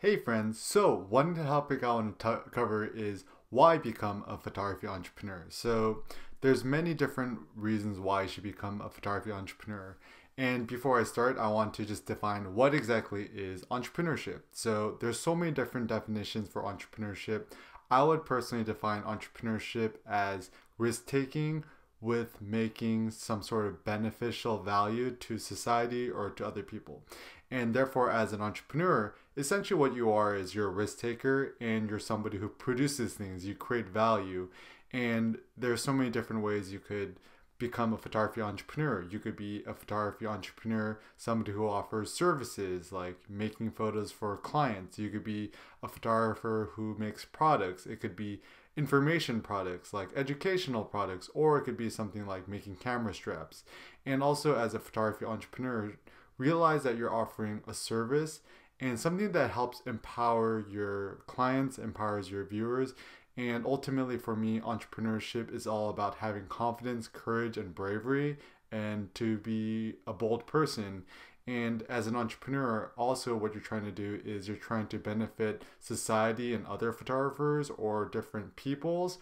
Hey friends, so one topic I want to cover is why become a photography entrepreneur. So there's many different reasons why you should become a photography entrepreneur. And before I start, I want to just define what exactly is entrepreneurship. So there's so many different definitions for entrepreneurship. I would personally define entrepreneurship as risk taking with making some sort of beneficial value to society or to other people. And therefore, as an entrepreneur, essentially what you are is you're a risk taker and you're somebody who produces things, you create value. And there's so many different ways you could become a photography entrepreneur. You could be a photography entrepreneur, somebody who offers services like making photos for clients. You could be a photographer who makes products. It could be information products like educational products, or it could be something like making camera straps. And also, as a photography entrepreneur, realize that you're offering a service and something that helps empower your clients, empowers your viewers. And ultimately, for me, entrepreneurship is all about having confidence, courage, and bravery, and to be a bold person. And as an entrepreneur, also what you're trying to do is you're trying to benefit society and other photographers or different peoples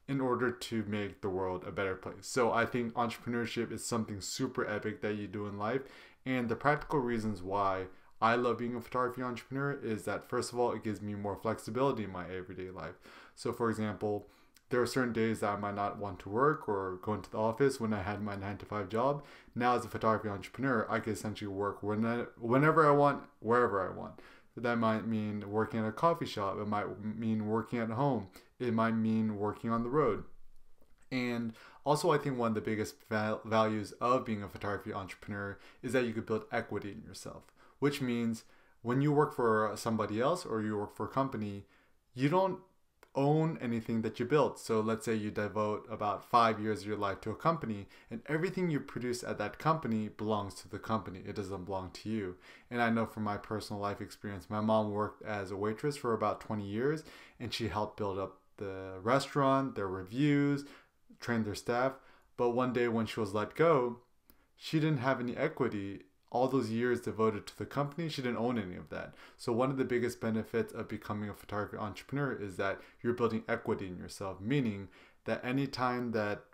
in order to make the world a better place. So I think entrepreneurship is something super epic that you do in life. And the practical reasons why I love being a photography entrepreneur is that, first of all, it gives me more flexibility in my everyday life. So, for example, there are certain days that I might not want to work or go into the office when I had my 9 to 5 job. Now, as a photography entrepreneur, I can essentially work whenever I want, wherever I want. That might mean working at a coffee shop. It might mean working at home. It might mean working on the road. And also, I think one of the biggest values of being a photography entrepreneur is that you could build equity in yourself, which means when you work for somebody else or you work for a company, you don't own anything that you built. So let's say you devote about 5 years of your life to a company, and everything you produce at that company belongs to the company. It doesn't belong to you. And I know from my personal life experience, my mom worked as a waitress for about 20 years, and she helped build up the restaurant, their reviews, train their staff. But one day when she was let go, she didn't have any equity. All those years devoted to the company, she didn't own any of that. So one of the biggest benefits of becoming a photography entrepreneur is that you're building equity in yourself, meaning that anytime that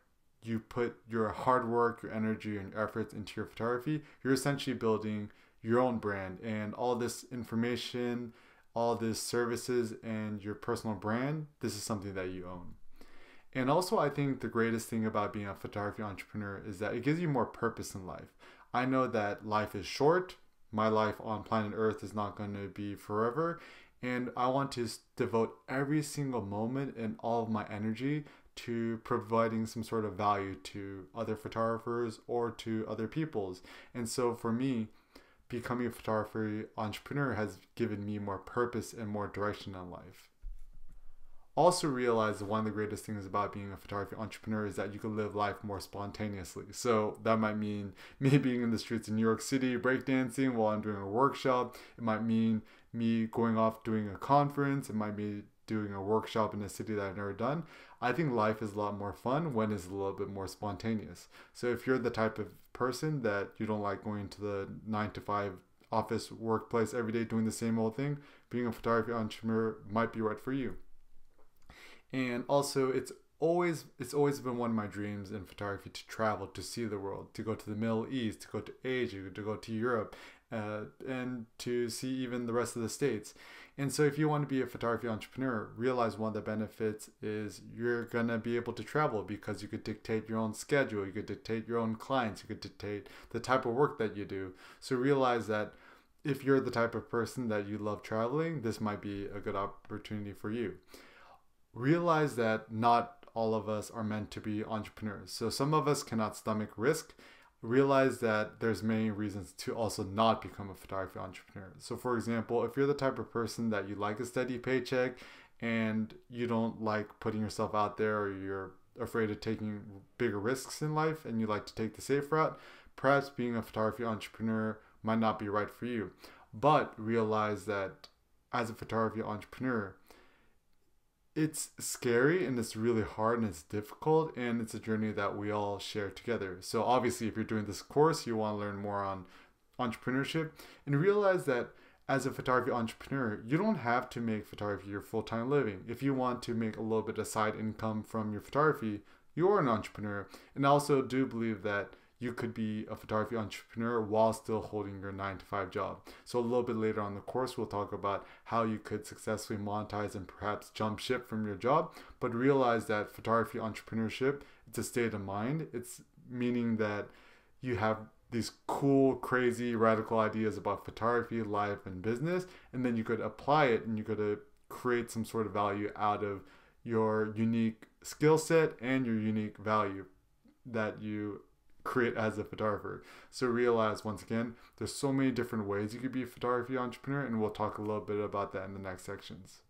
you put your hard work, your energy, and your efforts into your photography, you're essentially building your own brand. And all this information, all these services, and your personal brand, this is something that you own. And also, I think the greatest thing about being a photography entrepreneur is that it gives you more purpose in life. I know that life is short. My life on planet Earth is not going to be forever. And I want to devote every single moment and all of my energy to providing some sort of value to other photographers or to other peoples. And so for me, becoming a photography entrepreneur has given me more purpose and more direction in life. Also realize that one of the greatest things about being a photography entrepreneur is that you can live life more spontaneously. So that might mean me being in the streets of New York City breakdancing while I'm doing a workshop. It might mean me going off doing a conference. It might be doing a workshop in a city that I've never done. I think life is a lot more fun when it's a little bit more spontaneous. So if you're the type of person that you don't like going to the 9 to 5 office workplace every day doing the same old thing, being a photography entrepreneur might be right for you. And also, it's always been one of my dreams in photography to travel, to see the world, to go to the Middle East, to go to Asia, to go to Europe, and to see even the rest of the states. And so if you want to be a photography entrepreneur, realize one of the benefits is you're going to be able to travel because you could dictate your own schedule, you could dictate your own clients, you could dictate the type of work that you do. So realize that if you're the type of person that you love traveling, this might be a good opportunity for you. Realize that not all of us are meant to be entrepreneurs. So some of us cannot stomach risk. Realize that there's many reasons to also not become a photography entrepreneur. So for example, if you're the type of person that you like a steady paycheck and you don't like putting yourself out there, or you're afraid of taking bigger risks in life and you like to take the safe route, perhaps being a photography entrepreneur might not be right for you. But realize that as a photography entrepreneur, it's scary and it's really hard and it's difficult, and it's a journey that we all share together. So obviously, if you're doing this course, you want to learn more on entrepreneurship, and realize that as a photography entrepreneur, you don't have to make photography your full-time living. If you want to make a little bit of side income from your photography, you're an entrepreneur. And I also do believe that you could be a photography entrepreneur while still holding your 9 to 5 job. So a little bit later on in the course, we'll talk about how you could successfully monetize and perhaps jump ship from your job, but realize that photography entrepreneurship, it's a state of mind. It's meaning that you have these cool, crazy, radical ideas about photography, life, and business, and then you could apply it and you could create some sort of value out of your unique skill set and your unique value that you create as a photographer. So realize, once again, there's so many different ways you could be a photography entrepreneur, and we'll talk a little bit about that in the next sections.